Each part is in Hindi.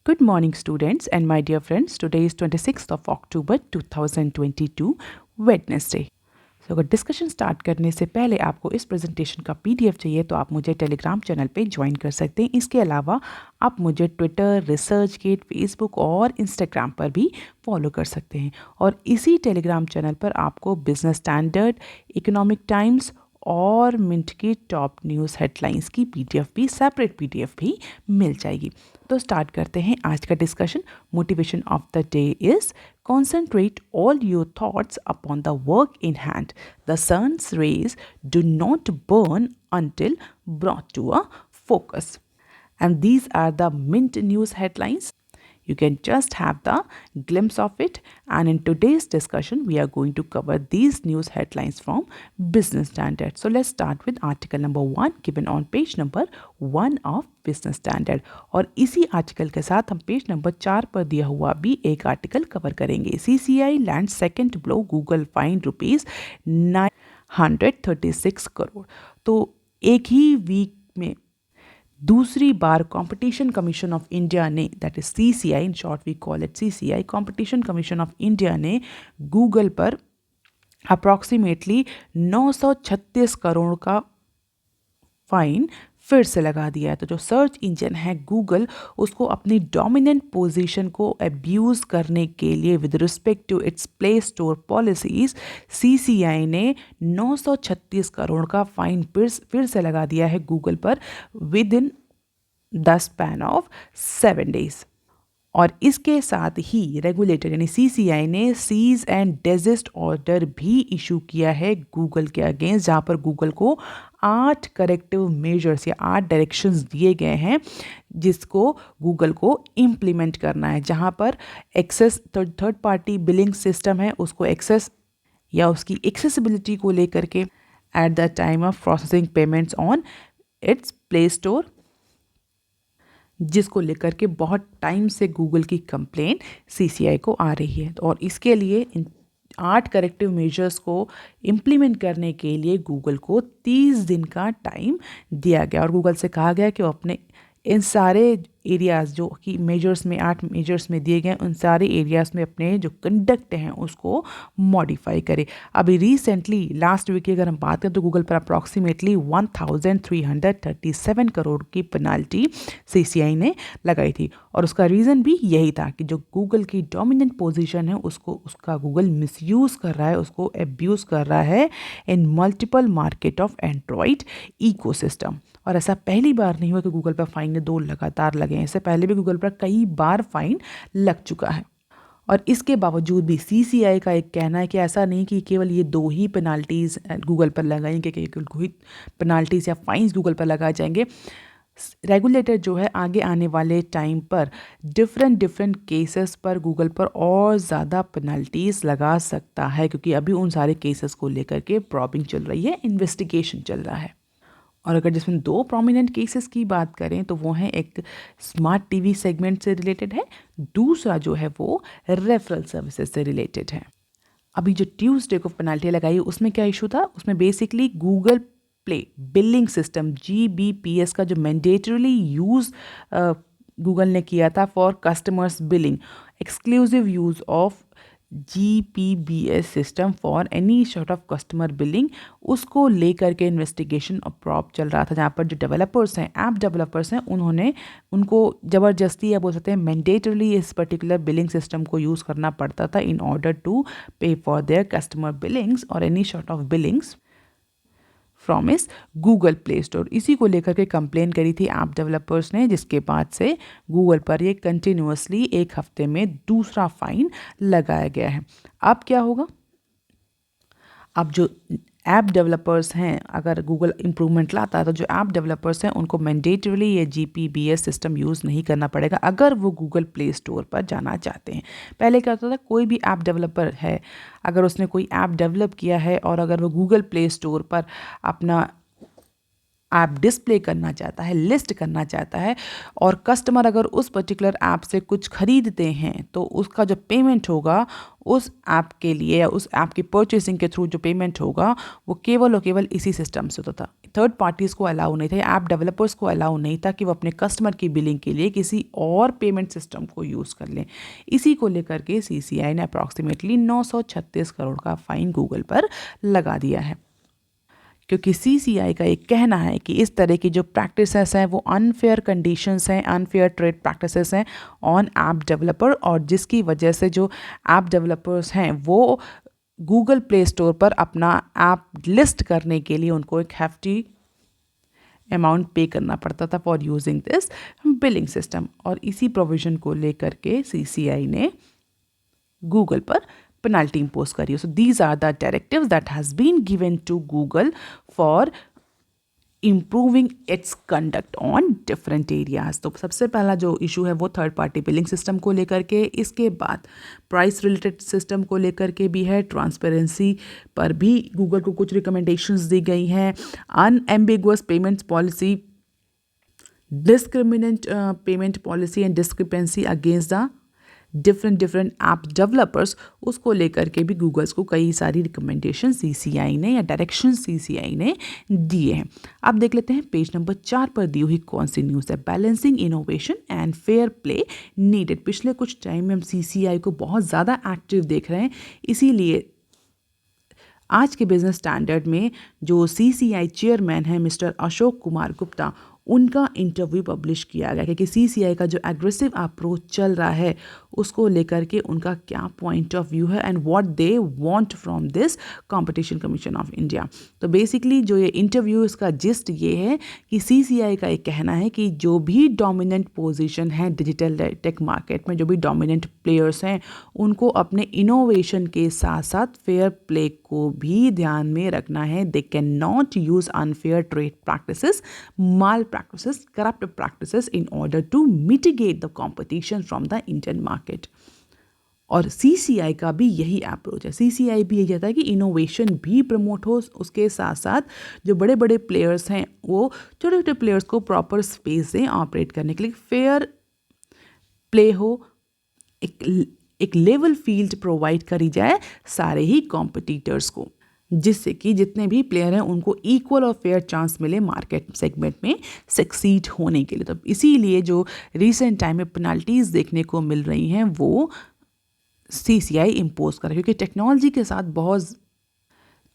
Good morning, students and my dear friends. Today is 26th of October 2022, Wednesday. So अगर डिस्कशन स्टार्ट करने से पहले आपको इस प्रेजेंटेशन का पीडीएफ चाहिए तो आप मुझे टेलीग्राम चैनल पे ज्वाइन कर सकते हैं। इसके अलावा आप मुझे ट्विटर, रिसर्चगेट, फेसबुक और इंस्टाग्राम पर भी फॉलो कर सकते हैं। और इसी टेलीग्राम चैनल पर आपको बिजनेस स्टैंडर्ड, इकोनॉमिक टाइम्स और मिंट की टॉप न्यूज़ हेडलाइंस की पीडीएफ भी, सेपरेट पीडीएफ भी मिल जाएगी। तो स्टार्ट करते हैं आज का discussion. Motivation of the day is concentrate all your thoughts upon the work in hand. The sun's rays do not burn until brought to a focus. And these are the Mint News headlines. You can just have the glimpse of it. And in today's discussion, we are going to cover these news headlines from Business Standard. So let's start with article number 1 given on page number 1 of Business Standard. और इसी आर्टिकल के साथ हम पेज नंबर 4 पर दिया हुआ भी एक आर्टिकल कवर करेंगे। CCI land second blow, Google fine ₹936 crore. तो एक ही वीक में दूसरी बार कंपटीशन कमीशन ऑफ इंडिया ने, that is CCI, in short we call it CCI, competition commission of India ने गूगल पर अप्रॉक्सीमेटली 936 करोड़ का फाइन फिर से लगा दिया है। तो जो सर्च इंजन है गूगल, उसको अपनी डोमिनेंट पोजीशन को अब्यूज़ करने के लिए with respect to its play store policies, CCI ने 936 करोड़ का फाइन फिर से लगा दिया है गूगल पर with in the span of 7 days। और इसके साथ ही रेगुलेटर यानी CCI ने सीज एंड डेजिस्ट ऑर्डर भी इशू किया है गूगल के अगेंस्ट, जहाँ पर गूगल को 8 करेक्टिव मेजर्स या 8 डायरेक्शंस दिए गए हैं जिसको गूगल को इम्प्लीमेंट करना है। जहाँ पर access third party billing system है उसको एक्सेस या उसकी एक्सेसिबिलिटी को लेकर के at the time of processing payments on its play store, जिसको लेकर के बहुत टाइम से गूगल की कंप्लेंट CCI को आ रही है। और इसके लिए इन 8 करेक्टिव मेजर्स को इम्प्लीमेंट करने के लिए गूगल को 30 दिन का टाइम दिया गया और गूगल से कहा गया कि वो अपने इन सारे एरियाज़ जो कि मेजर्स में 8 मेजर्स में दिए गए उन सारे एरियाज़ में अपने जो कंडक्ट हैं उसको मॉडिफाई करे। अभी रिसेंटली लास्ट वीक की अगर हम बात करें तो गूगल पर अप्रॉक्सीमेटली 1337 करोड़ की पेनाल्टी CCI ने लगाई थी। और उसका रीज़न भी यही था कि जो गूगल की डोमिनेंट पोजीशन है उसका गूगल मिसयूज़ कर रहा है, उसको अब्यूज़ कर रहा है इन multiple market of Android ecosystem. और ऐसा पहली बार नहीं हुआ कि गूगल पर फाइन ने 2 लगातार लगे हैं, इससे पहले भी गूगल पर कई बार फाइन लग चुका है। और इसके बावजूद भी CCI का एक कहना है कि ऐसा नहीं कि केवल ये 2 ही पेनाल्टीज़ गूगल पर लगाएंगे, कि केवल 2 ही पेनाल्टीज़ या फाइन्स गूगल पर लगाए जाएंगे। रेगुलेटर जो है आगे आने वाले टाइम पर डिफरेंट केसेस पर गूगल पर और ज़्यादा पेनल्टीज़ लगा सकता है, क्योंकि अभी उन सारे केसेस को लेकर के प्रॉबिंग चल रही है, इन्वेस्टिगेशन चल रहा है। और अगर जिसमें 2 प्रोमिनेंट केसेस की बात करें तो वो हैं, एक स्मार्ट टीवी सेगमेंट से रिलेटेड है, दूसरा जो है वो रेफरल सर्विसेज से रिलेटेड है। अभी जो ट्यूसडे को पेनल्टी लगाई उसमें क्या इशू था, उसमें basically Google play billing system GBPS का जो मैंडेटरीली यूज़ गूगल ने किया था for customers billing, exclusive use of GPBS system for any sort of customer billing, उसको लेकर के इन्वेस्टिगेशन और प्रॉब चल रहा था, जहाँ पर जो डेवलपर्स हैं, ऐप डेवलपर्स हैं, उनको ज़बरदस्ती या बोल सकते हैं मैंडेटरली इस पर्टिकुलर बिलिंग सिस्टम को यूज़ करना पड़ता था इन ऑर्डर टू पे फॉर देयर कस्टमर बिलिंग्स और any sort of Billings from इस गूगल प्ले स्टोर। इसी को लेकर के कंप्लेन करी थी ऐप डेवलपर्स ने, जिसके बाद से गूगल पर ये कंटिन्यूअसली एक हफ्ते में दूसरा फाइन लगाया गया है। अब क्या होगा, अब जो ऐप डेवलपर्स हैं, अगर गूगल इम्प्रूवमेंट लाता है तो जो ऐप डेवलपर्स हैं उनको मैंडेटरीली ये GPBS सिस्टम यूज़ नहीं करना पड़ेगा अगर वो गूगल प्ले स्टोर पर जाना चाहते हैं। पहले क्या होता था, कोई भी ऐप डेवलपर है, अगर उसने कोई ऐप डेवलप किया है और अगर वो गूगल प्ले स्टोर पर अपना ऐप डिस्प्ले करना चाहता है, लिस्ट करना चाहता है, और कस्टमर अगर उस पर्टिकुलर ऐप से कुछ खरीदते हैं तो उसका जो पेमेंट होगा उस ऐप के लिए या उस ऐप की परचेसिंग के थ्रू जो पेमेंट होगा वो केवल और केवल इसी सिस्टम से होता था। थर्ड पार्टीज़ को अलाउ नहीं था, ऐप डेवलपर्स को अलाउ नहीं था कि वो अपने कस्टमर की बिलिंग के लिए किसी और पेमेंट सिस्टम को यूज़ कर लें। इसी को लेकर के CCI ने अप्रॉक्सीमेटली 936 करोड़ का फाइन गूगल पर लगा दिया है, क्योंकि CCI का एक कहना है कि इस तरह की जो प्रैक्टिसेस हैं वो अनफेयर कंडीशंस हैं, अनफेयर ट्रेड प्रैक्टिसेस हैं ऑन ऐप डेवलपर, और जिसकी वजह से जो ऐप डेवलपर्स हैं वो गूगल प्ले स्टोर पर अपना ऐप लिस्ट करने के लिए उनको एक हैफ्टी अमाउंट पे करना पड़ता था for using this billing system. और इसी प्रोविज़न को लेकर के CCI ने गूगल पर penalty impose करी है। So these are the directives that has been given to Google for improving its conduct on different areas। तो सबसे पहला जो इशू है वो थर्ड पार्टी बिलिंग सिस्टम को लेकर के, इसके बाद प्राइस रिलेटेड सिस्टम को लेकर के भी है, ट्रांसपेरेंसी पर भी गूगल को कुछ रिकमेंडेशंस दी गई हैं, unambiguous payments policy, discriminant payment policy and discrepancy against the different app developers, उसको लेकर के भी गूगल्स को कई सारी रिकमेंडेशन CCI ने या डायरेक्शन CCI ने दिए हैं। अब देख लेते हैं पेज नंबर 4 पर दी हुई कौन सी न्यूज़ है। Balancing innovation and fair play needed. पिछले कुछ टाइम में हम CCI को बहुत ज़्यादा एक्टिव देख रहे हैं, इसीलिए आज के बिजनेस स्टैंडर्ड में जो CCI चेयरमैन है मिस्टर अशोक कुमार गुप्ता, उनका इंटरव्यू पब्लिश किया गया क्योंकि CCI का जो एग्रेसिव अप्रोच चल रहा है उसको लेकर के उनका क्या पॉइंट ऑफ व्यू है and what they want from this competition commission of India. तो बेसिकली जो ये इंटरव्यू, इसका जिस्ट ये है कि CCI का एक कहना है कि जो भी डोमिनेंट पोजीशन है डिजिटल टेक मार्केट में, जो भी डोमिनेंट प्लेयर्स हैं, उनको अपने इनोवेशन के साथ साथ फेयर प्ले को भी ध्यान में रखना है। They can not use unfair trade practices, mall practices, corrupt practices in order to mitigate the competition from the Indian market। और CCI का भी यही अप्रोच है। CCI भी यही चाहता है कि इनोवेशन भी प्रमोट हो, उसके साथ साथ जो बड़े बड़े प्लेयर्स हैं वो छोटे छोटे प्लेयर्स को प्रॉपर स्पेस दें ऑपरेट करने के लिए, फेयर प्ले हो, एक लेवल फील्ड प्रोवाइड करी जाए सारे ही कॉम्पिटिटर्स को, जिससे कि जितने भी प्लेयर हैं उनको इक्वल और फेयर चांस मिले मार्केट सेगमेंट में सक्सीड होने के लिए। तो इसीलिए जो रिसेंट टाइम में पेनल्टीज़ देखने को मिल रही हैं वो CCI इम्पोज कर रही है, क्योंकि टेक्नोलॉजी के साथ बहुत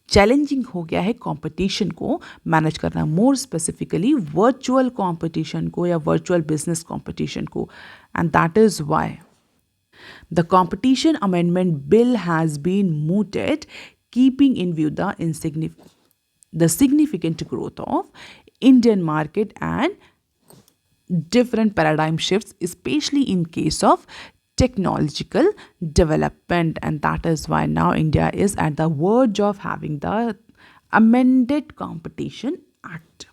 चैलेंजिंग हो गया है कंपटीशन को मैनेज करना, मोर स्पेसिफिकली वर्चुअल कंपटीशन को या वर्चुअल बिजनेस कंपटीशन को। And that is why the competition amendment bill has been mooted, keeping in view the significant growth of Indian market and different paradigm shifts, especially in case of technological development. And that is why now India is at the verge of having the amended Competition Act।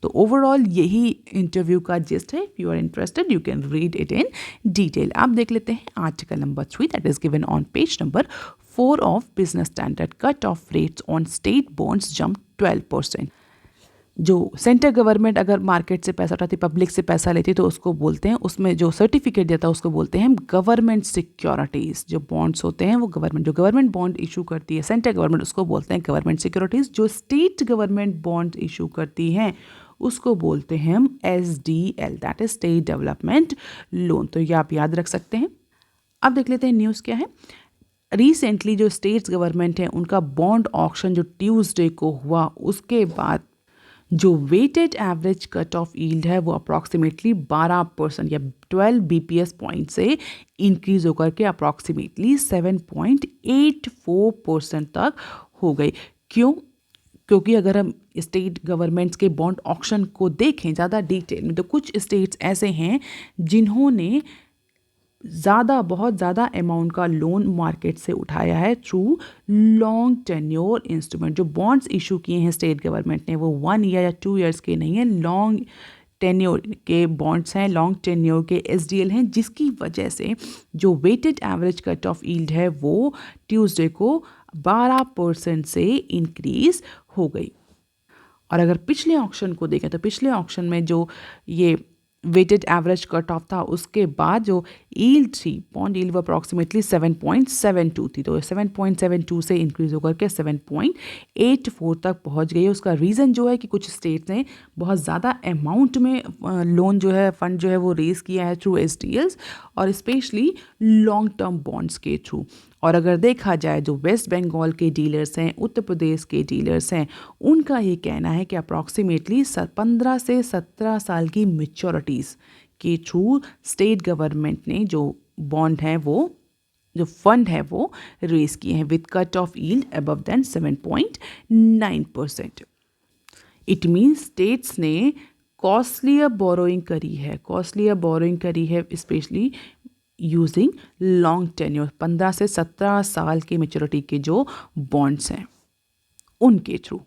तो ओवरऑल यही इंटरव्यू का जिस्ट है। If you are interested you can read it in detail. आप देख लेते हैं article number 3 that is given on page number 4 of Business Standard. Cut off rates on state bonds jump 12%। जो सेंट्रल गवर्नमेंट अगर मार्केट से पैसा उठाती, पब्लिक से पैसा लेती, तो उसको बोलते हैं, उसमें जो सर्टिफिकेट देता है उसको बोलते हैं गवर्नमेंट सिक्योरिटीज़। जो बॉन्ड्स होते हैं वो जो गवर्नमेंट बॉन्ड इशू करती है सेंट्रल गवर्नमेंट, उसको बोलते हैं गवर्नमेंट सिक्योरिटीज़। जो स्टेट गवर्नमेंट बॉन्ड इशू करती हैं उसको बोलते हैं हम SDL, that is state development loan. तो ये आप याद रख सकते हैं। अब देख लेते हैं न्यूज़ क्या है। रिसेंटली जो स्टेट्स गवर्नमेंट है उनका बॉन्ड ऑक्शन जो ट्यूसडे को हुआ, उसके बाद जो weighted average cut off yield है वो अप्रॉक्सीमेटली 12% या 12 BPS पॉइंट से इंक्रीज होकर के अप्रॉक्सीमेटली 7.84% तक हो गई। क्यों? क्योंकि अगर हम स्टेट गवर्नमेंट्स के बॉन्ड ऑक्शन को देखें ज़्यादा डिटेल में, तो कुछ स्टेट्स ऐसे हैं जिन्होंने बहुत ज़्यादा अमाउंट का लोन मार्केट से उठाया है थ्रू लॉन्ग टेन्योर इंस्ट्रूमेंट। जो बॉन्ड्स इशू किए हैं स्टेट गवर्नमेंट ने वो 1 ईयर या 2 ईयर्स के नहीं हैं, लॉन्ग टेन्योर के बॉन्ड्स हैं, लॉन्ग टेन्योर के SDL हैं, जिसकी वजह से जो weighted average cut off yield है वो ट्यूसडे को 12% से इंक्रीज हो गई। और अगर पिछले ऑक्शन को देखें तो पिछले ऑक्शन में जो ये वेटेड एवरेज कट ऑफ था उसके बाद जो यील्ड थी बॉन्ड यील्ड वो अप्रॉक्सीमेटली 7.72 थी, तो 7.72 से इंक्रीज होकर के 7.84 तक पहुंच गई है। उसका रीज़न जो है कि कुछ स्टेट्स ने बहुत ज़्यादा अमाउंट में लोन जो है फंड जो है वो रेज़ किया है थ्रू SDLs और स्पेशली लॉन्ग टर्म बॉन्ड्स के थ्रू। और अगर देखा जाए जो वेस्ट बंगाल के डीलर्स हैं, उत्तर प्रदेश के डीलर्स हैं, उनका ये कहना है कि अप्रॉक्सीमेटली 15 से 17 साल की मैच्योरिटीज़ के थ्रू स्टेट गवर्नमेंट ने जो बॉन्ड है वो जो फंड है वो रेज किए हैं with cut off yield above than 7.9%। It means states ने कॉस्टलियर बोरोइंग करी है स्पेशली यूजिंग लॉन्ग टेन्योर 15 से 17 साल के मेच्योरिटी के जो बॉन्ड्स हैं उनके थ्रू।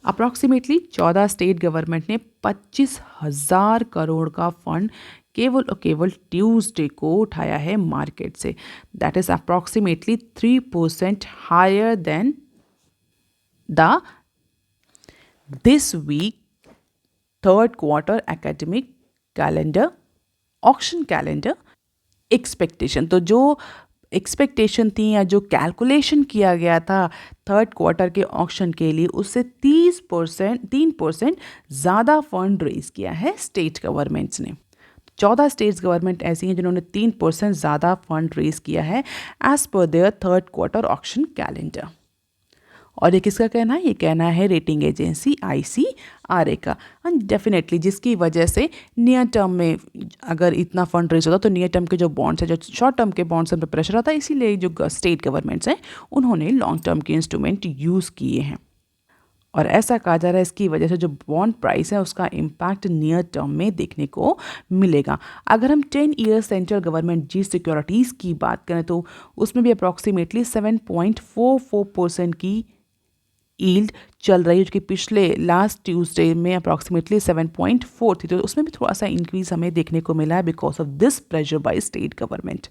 अप्रॉक्सीमेटली 14 स्टेट गवर्नमेंट ने 25,000 करोड़ का फंड केवल और केवल ट्यूसडे को उठाया है मार्केट से। That is approximately 3% higher than the this week third quarter academic calendar auction calendar expectation. तो जो एक्सपेक्टेशन थी या जो कैलकुलेशन किया गया था थर्ड क्वार्टर के ऑक्शन के लिए उससे 3% ज़्यादा फंड रेज किया है स्टेट गवर्नमेंट्स ने। 14 स्टेट्स गवर्नमेंट ऐसी हैं जिन्होंने 3% ज़्यादा फंड रेज किया है एज पर their third quarter auction calendar. और ये किसका कहना है? ये कहना है रेटिंग एजेंसी ICRA का। एंड डेफिनेटली जिसकी वजह से नियर टर्म में अगर इतना फंड रेज होता तो नियर टर्म के जो बॉन्ड्स हैं, जो शॉर्ट टर्म के बॉन्ड्स पर प्रेशर आता है, इसीलिए जो स्टेट गवर्नमेंट्स हैं उन्होंने लॉन्ग टर्म के इंस्ट्रूमेंट यूज़ किए हैं। और ऐसा कहा जा रहा है इसकी वजह से जो बॉन्ड प्राइस है उसका इम्पैक्ट नियर टर्म में देखने को मिलेगा। अगर हम 10 ईयर सेंट्रल गवर्नमेंट जी सिक्योरिटीज़ की बात करें तो उसमें भी अप्रॉक्सीमेटली 7.44% की यील्ड चल रही है, जो कि पिछले लास्ट ट्यूसडे में अप्रॉक्सीमेटली 7.4 थी। तो उसमें भी थोड़ा सा इंक्रीज हमें देखने को मिला है because of this pressure by state government.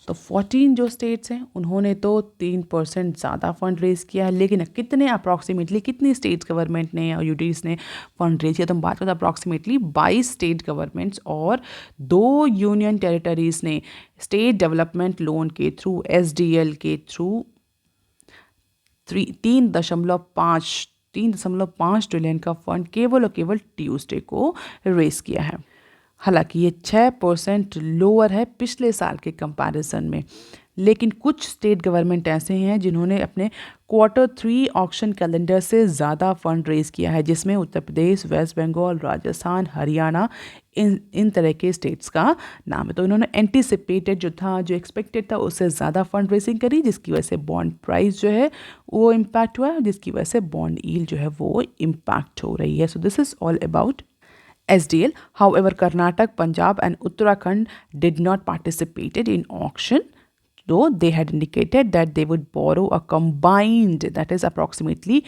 तो 14 जो स्टेट्स हैं उन्होंने तो 3% ज़्यादा फंड रेज किया है, लेकिन कितने अप्रॉक्सीमेटली कितनी स्टेट गवर्नमेंट ने और यूटीज़ ने फंड रेज किया तो हम बात करते हैं अप्रॉक्सीमेटली 22 स्टेट गवर्नमेंट्स और 2 यूनियन टेरिटरीज़ ने स्टेट डेवलपमेंट लोन के थ्रू SDL के थ्रू 3.5 ट्रिलियन का फंड केवल और केवल ट्यूसडे को रेज किया है। हालांकि ये 6% लोअर है पिछले साल के कंपैरिजन में, लेकिन कुछ स्टेट गवर्नमेंट ऐसे हैं जिन्होंने अपने Q3 ऑक्शन कैलेंडर से ज़्यादा फंड रेज किया है, जिसमें उत्तर प्रदेश, वेस्ट बंगाल, राजस्थान, हरियाणा इन तरह के स्टेट्स का नाम है। तो इन्होंने एंटीसिपेटेड जो एक्सपेक्टेड था उससे ज़्यादा फंड रेजिंग करी, जिसकी वजह से बॉन्ड प्राइस जो है वो इम्पैक्ट हुआ है, जिसकी वजह से बॉन्ड यील्ड जो है वो इम्पैक्ट हो रही है। सो this is all about SDL. However, Karnataka, Punjab and Uttarakhand did not participated in auction, though they had indicated that they would borrow a combined, that is approximately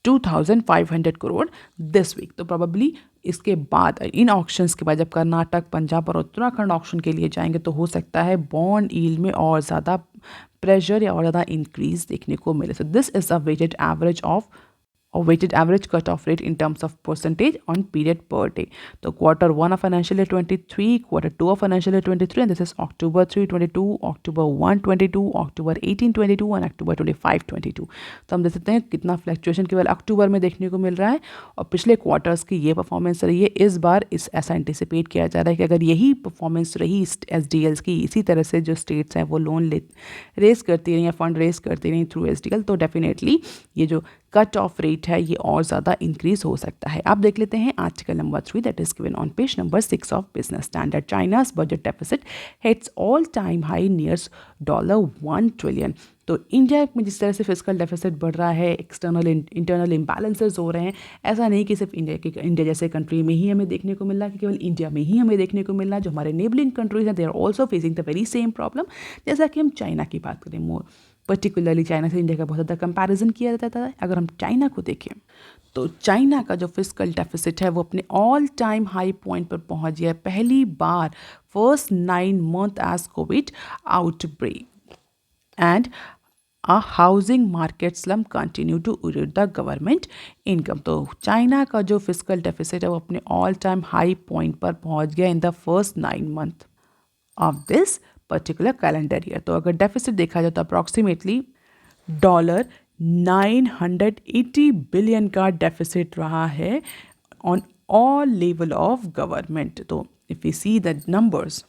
2,500 crore this week. तो probably इसके बाद इन ऑक्शंस के बाद जब कर्नाटक, पंजाब और उत्तराखंड ऑक्शन के लिए जाएंगे तो हो सकता है बॉन्ड यील्ड में और ज़्यादा प्रेशर या और ज़्यादा इंक्रीज देखने को मिले। So this is a weighted average of or weighted average cutoff rate in terms of percentage on period per day. So Q1 of financial year 23, Q2 of financial year 23, and this is October 3, 22, October 1, 22, October 18, 22 and October 25, 22. तो हम देख सकते हैं कितना फ्लक्चुएशन केवल अक्टूबर में देखने को मिल रहा है और पिछले क्वार्टर्स की ये परफॉर्मेंस रही है। इस बार ऐसा एंटिसिपेट किया जा रहा है कि अगर यही परफॉर्मेंस रही SDLs की, इसी तरह से जो स्टेट्स हैं वो लोन रेस करती रही या फंड रेस करती रही थ्रू SDL, तो डेफिनेटली ये जो कट ऑफ रेट है ये और ज़्यादा इंक्रीज हो सकता है। आप देख लेते हैं article number 3 that is given on page number 6 of Business standard. China's budget deficit hits all time high nears $1 trillion. तो इंडिया में जिस तरह से फिजिकल डेफिसिट बढ़ रहा है, एक्सटर्नल इंटरनल इम्बैलेंसेस हो रहे हैं, ऐसा नहीं कि सिर्फ इंडिया जैसे कंट्री में ही हमें देखने को मिल रहा है, कि केवल इंडिया में ही हमें देखने को मिल रहा है। जो हमारे नेबलिंग कंट्रीज हैं they are also facing the very same problem. जैसा कि हम चाइना की बात करें, मोर पर्टिकुलरली चाइना से इंडिया का बहुत ज़्यादा कंपैरिजन किया जाता है। अगर हम चाइना को देखें तो चाइना का जो फिजिकल डेफिसिट है वो अपने ऑल टाइम हाई पॉइंट पर पहुंच गया है पहली बार first 9 months as covid outbreak. And a housing market slump continue to erode the government income. तो चाइना का जो फिजिकल डेफिसिट है वो अपने ऑल टाइम हाई पॉइंट पर पहुंच गया in the first 9 month of this particular calendar year. तो अगर डेफिसिट देखा जाए तो अप्रॉक्सीमेटली डॉलर 980 बिलियन का डेफिसिट रहा है on all level of government. तो if you see the numbers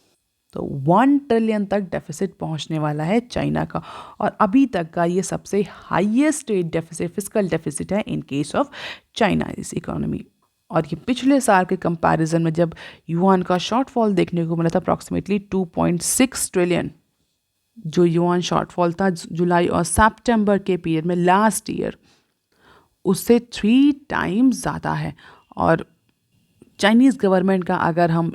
तो 1 ट्रिलियन तक डेफिसिट पहुंचने वाला है चाइना का, और अभी तक का ये सबसे highest state deficit physical deficit है इन केस ऑफ चाइना इस इकोनॉमी। और ये पिछले साल के कंपैरिजन में जब युआन का शॉर्टफॉल देखने को मिला था अप्रॉक्सीमेटली 2.6 ट्रिलियन, जो युआन शॉर्टफॉल था जुलाई और सितंबर के पीरियड में लास्ट ईयर, उससे 3 टाइम्स ज़्यादा है। और चाइनीज़ गवर्नमेंट का अगर हम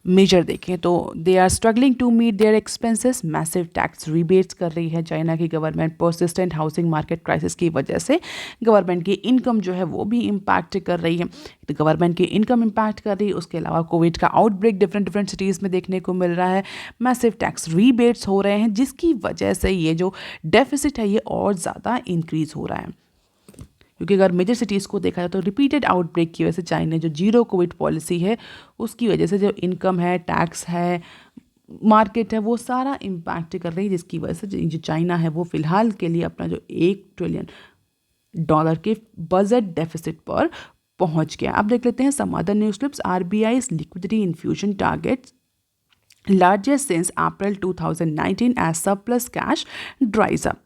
मेजर देखें तो they are struggling to meet their expenses, massive tax rebates कर रही है चाइना की government. Persistent housing market crisis की वजह से गवर्नमेंट की इनकम जो है वो भी इम्पैक्ट कर रही है। तो गवर्नमेंट की इनकम इम्पैक्ट कर रही है, उसके अलावा कोविड का आउटब्रेक डिफरेंट डिफरेंट सिटीज़ में देखने को मिल रहा है, मैसिव टैक्स रिबेट्स हो रहे हैं, जिसकी वजह से ये जो डेफिसिट है ये और ज़्यादा इंक्रीज़ हो रहा है। क्योंकि अगर मेजर सिटीज़ को देखा जाए तो रिपीटेड आउटब्रेक की वजह से चाइना जो जीरो कोविड पॉलिसी है उसकी वजह से जो इनकम है, टैक्स है, मार्केट है, वो सारा इम्पैक्ट कर रही है, जिसकी वजह से जो चाइना है वो फिलहाल के लिए अपना जो $1 ट्रिलियन के बजट डेफिसिट पर पहुंच गया। अब देख लेते हैं some other news clips. RBI liquidity infusion targets largest since April 2019 as surplus cash dries up।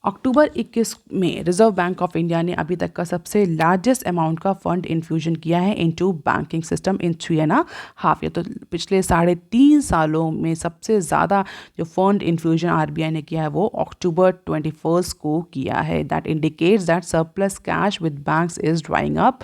अक्टूबर 21 में रिजर्व बैंक ऑफ इंडिया ने अभी तक का सबसे लार्जेस्ट अमाउंट का फंड इन्फ्यूजन किया है into banking system in 3.5 year. तो पिछले 3.5 सालों में सबसे ज़्यादा जो फंड इन्फ्यूजन आरबीआई ने किया है वो अक्टूबर 21 को किया है। That indicates that surplus cash with banks is drying up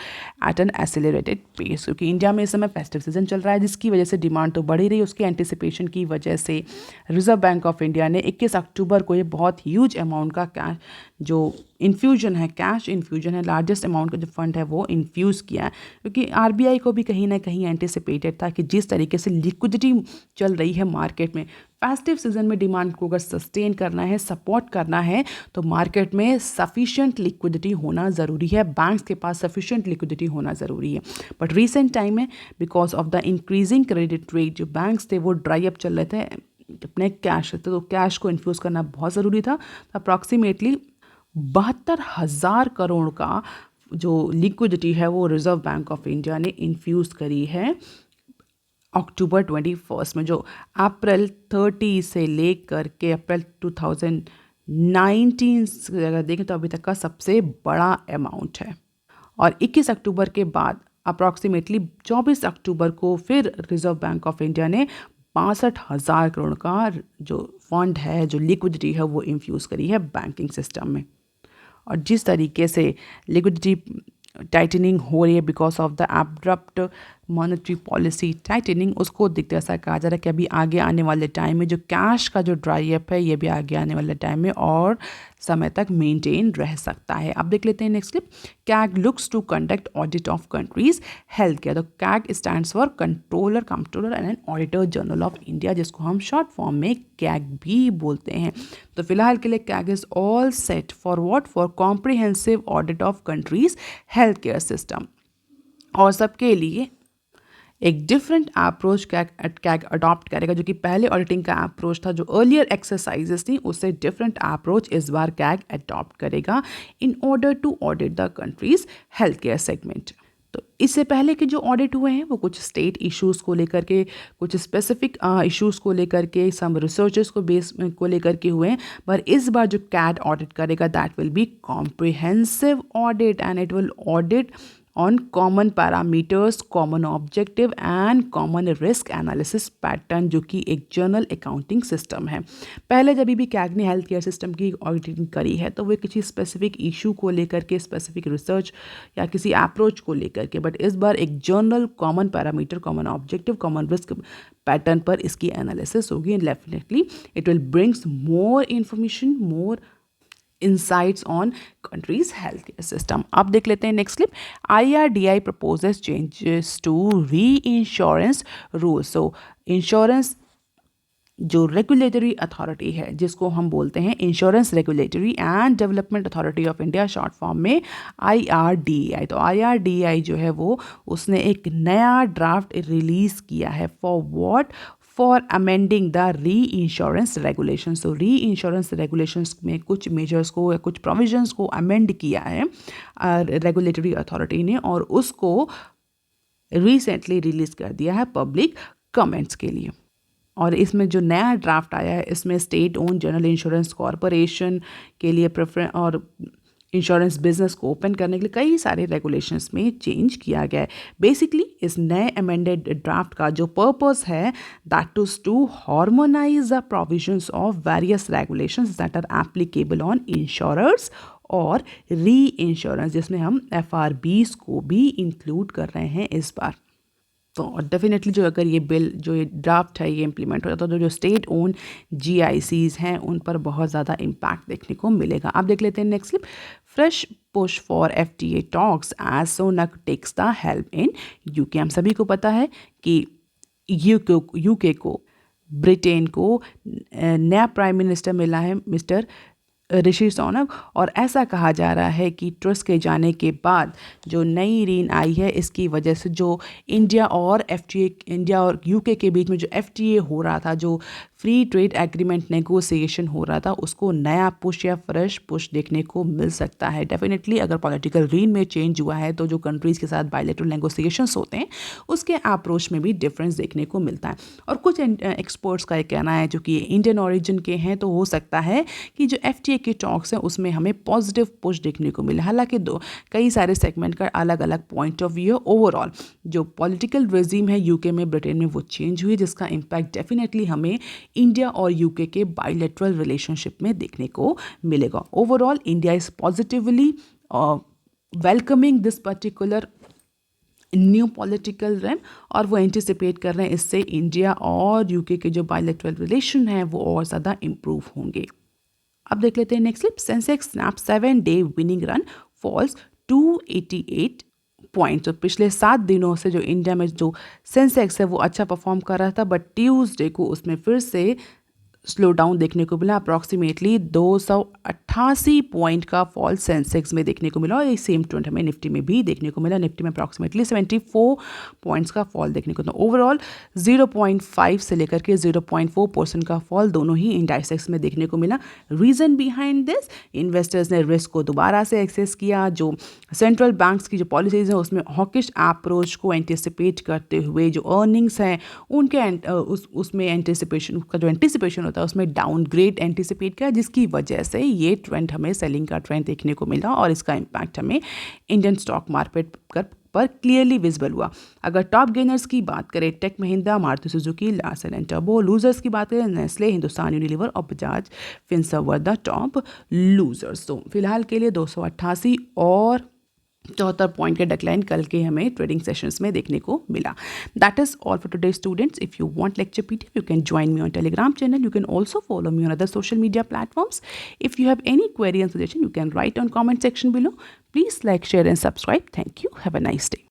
at an accelerated pace. क्योंकि इंडिया में इस समय फेस्टिव सीजन चल रहा है, जिसकी वजह से डिमांड तो बढ़ ही रही है, उसकी एंटिसिपेशन की वजह से रिजर्व बैंक ऑफ इंडिया ने 21 अक्टूबर को ये बहुत ह्यूज अमाउंट का कैश जो इन्फ्यूजन है, कैश इन्फ्यूजन है, लार्जेस्ट अमाउंट का जो फंड है वो इन्फ्यूज़ किया है। क्योंकि आरबीआई को भी कहीं ना कहीं एंटिसिपेटेड था कि जिस तरीके से लिक्विडिटी चल रही है मार्केट में, फेस्टिव सीजन में डिमांड को अगर सस्टेन करना है, सपोर्ट करना है, तो मार्केट में सफिशिएंट लिक्विडिटी होना ज़रूरी है, बैंक्स के पास सफिशिएंट लिक्विडिटी होना ज़रूरी है। बट रिसेंट टाइम में because of the increasing credit rate जो बैंक्स थे वो ड्राई अप चल रहे थे अपने कैश, तो कैश को इन्फ्यूज़ करना बहुत ज़रूरी था। अप्रॉक्सीमेटली 72,000 करोड़ का जो लिक्विडिटी है वो रिजर्व बैंक ऑफ इंडिया ने इन्फ्यूज़ करी है अक्टूबर 21 में, जो अप्रैल 30 से लेकर के अप्रैल 2019 अगर देखें तो अभी तक का सबसे बड़ा अमाउंट है। और 21 अक्टूबर के बाद अप्रॉक्सीमेटली 24 अक्टूबर को फिर रिजर्व बैंक ऑफ इंडिया ने 62,000 करोड़ का जो फंड है, जो लिक्विडिटी है वो इन्फ्यूज़ करी है बैंकिंग सिस्टम में। और जिस तरीके से लिक्विडिटी टाइटनिंग हो रही है because of the abrupt monetary policy tightening, उसको देखते ऐसा कहा जा रहा है कि अभी आगे आने वाले टाइम में जो कैश का जो ड्राई अप है ये भी आगे आने वाले टाइम में और समय तक मेंटेन रह सकता है। अब देख लेते हैं next clip. CAG looks to conduct audit of country's health care. तो CAG stands for controller and an auditor general of India, जिसको हम शॉर्ट फॉर्म में कैग भी बोलते हैं। तो फिलहाल के लिए CAG is all set for what, for comprehensive audit of country's health care system. और सबके लिए एक डिफरेंट अप्रोच कैग अडॉप्ट करेगा, जो कि पहले ऑडिटिंग का अप्रोच था, जो अर्लियर एक्सरसाइजेस थी उससे डिफरेंट अप्रोच इस बार कैग अडॉप्ट करेगा in order to audit the country's health care segment. तो इससे पहले के जो ऑडिट हुए हैं वो कुछ स्टेट इश्यूज़ को लेकर के, कुछ स्पेसिफिक इश्यूज़ को लेकर के, सम रिसर्चेस को बेस को लेकर के हुए हैं। पर इस बार जो कैग ऑडिट करेगा that will be comprehensive audit and it will audit on common parameters, common objective and common risk analysis pattern, जो कि एक जर्नल अकाउंटिंग सिस्टम है। पहले जब भी कैग ने हेल्थ केयर सिस्टम की ऑडिटिंग करी है तो वो किसी स्पेसिफिक इशू को लेकर के, स्पेसिफिक रिसर्च या किसी अप्रोच को लेकर के, बट इस बार एक journal common parameter, common objective, common risk pattern पर इसकी एनालिसिस होगी and definitely it will brings more information, more insights on country's healthcare system। अब देख लेते हैं next clip. IRDAI proposes changes to reinsurance rules। So insurance जो रेगुलेटरी अथॉरिटी है जिसको हम बोलते हैं insurance regulatory and development authority of India, short form में IRDAI। तो IRDAI जो है वो उसने एक नया ड्राफ्ट रिलीज़ किया है for what, for amending the री इंश्योरेंस रेगुलेशंस। तो री इंश्योरेंस रेगुलेशंस में कुछ मेजर्स को या कुछ प्रोविजंस को अमेंड किया है रेगुलेटरी अथॉरिटी ने, और उसको रिसेंटली रिलीज़ कर दिया है पब्लिक कमेंट्स के लिए। और इसमें जो नया ड्राफ्ट आया है इसमें state own general insurance corporation के लिए प्रेफरेंस और इंश्योरेंस बिजनेस को ओपन करने के लिए कई सारे रेगुलेशंस में चेंज किया गया है। बेसिकली इस नए अमेंडेड ड्राफ्ट का जो पर्पस है that is to harmonise the provisions of various regulations that are applicable on insurers और री इंश्योरेंस, जिसमें हम FRBs को भी इंक्लूड कर रहे हैं इस बार। तो डेफिनेटली जो अगर ये बिल जो ये ड्राफ्ट है ये इम्प्लीमेंट हो जाता है तो जो स्टेट ओन GICs हैं उन पर बहुत ज़्यादा इम्पैक्ट देखने को मिलेगा। आप देख लेते हैं next clip. Fresh push for FTA talks as Sunak takes the helm in UK। हम सभी को पता है कि UK को, ब्रिटेन को नया प्राइम मिनिस्टर मिला है मिस्टर ऋषि सुनक, और ऐसा कहा जा रहा है कि ट्रस के जाने के बाद जो नई ऋण आई है इसकी वजह से जो इंडिया और UK के बीच में जो FTA हो रहा था, जो फ्री ट्रेड एग्रीमेंट नेगोशिएशन हो रहा था, उसको नया पुश या फ्रेश पुश देखने को मिल सकता है। डेफिनेटली अगर पॉलिटिकल रीन में चेंज हुआ है तो जो कंट्रीज़ के साथ बायलैटरल नेगोशिएशंस होते हैं उसके अप्रोच में भी डिफरेंस देखने को मिलता है। और कुछ एक्सपर्ट्स का एक कहना है जो कि इंडियन ओरिजिन के हैं, तो हो सकता है कि जो FTA के टॉक्स हैं उसमें हमें पॉजिटिव पुश देखने को मिला। हालांकि कई सारे सेगमेंट का अलग अलग पॉइंट ऑफ व्यू है। ओवरऑल जो पॉलिटिकल रेजिम है UK में, ब्रिटेन में, वो चेंज हुई, जिसका इम्पैक्ट डेफिनेटली हमें इंडिया और UK के बायलैटरल रिलेशनशिप में देखने को मिलेगा। Overall India is positively welcoming this particular new political regime, और वो एंटिसिपेट कर रहे हैं इससे इंडिया और UK के जो बायलैटरल रिलेशन हैं वो और ज़्यादा इम्प्रूव होंगे। अब देख लेते हैं next clip. Sensex snap 7-day winning run falls 288 point. तो पिछले 7 दिनों से जो इंडिया में जो सेंसेक्स है वो अच्छा परफॉर्म कर रहा था, बट ट्यूसडे को उसमें फिर से स्लो डाउन देखने को मिला। अप्रॉक्सीमेटली 288 पॉइंट का फॉल सेंसेक्स में देखने को मिला, और ये सेम ट्रेंड हमें निफ्टी में भी देखने को मिला। निफ्टी में अप्रॉक्सीमेटली 74 पॉइंट्स का फॉल देखने को मिला। ओवरऑल 0.5 से लेकर के 0.4% का फॉल दोनों ही इंडाइसेक्स में देखने को मिला। रीज़न बिहाइंड दिस, इन्वेस्टर्स ने रिस्क को दोबारा से एक्सेस किया। जो सेंट्रल बैंक्स की जो पॉलिसीज़ हैं उसमें हॉकिश अप्रोच को एंटिसिपेट करते हुए जो अर्निंग्स हैं उनके उसमें एंटिसिपेशन का जो एंटिसिपेशन होता है उसमें डाउनग्रेड एंटिसिपेट किया, जिसकी वजह से ये ट्रेंड हमें सेलिंग का ट्रेंड देखने को मिला, और इसका इम्पैक्ट हमें इंडियन स्टॉक मार्केट पर क्लियरली विजिबल हुआ। अगर टॉप गेनर्स की बात करें, Tech Mahindra, Maruti Suzuki, Larsen and टर्बो। लूजर्स की बात करें, नेस्ले, हिंदुस्तान यूनिलीवर और Bajaj Finserv were the top losers. तो फिलहाल के लिए 288 और 74 पॉइंट के डिक्लाइन कल के हमें ट्रेडिंग सेशंस में देखने को मिला। That is all for today students. If you want lecture PDF, you can join me on Telegram channel. You can also follow me on other social media platforms. If you have any query and suggestion, you can write on comment section below. Please like, share and subscribe. Thank you. Have a nice day.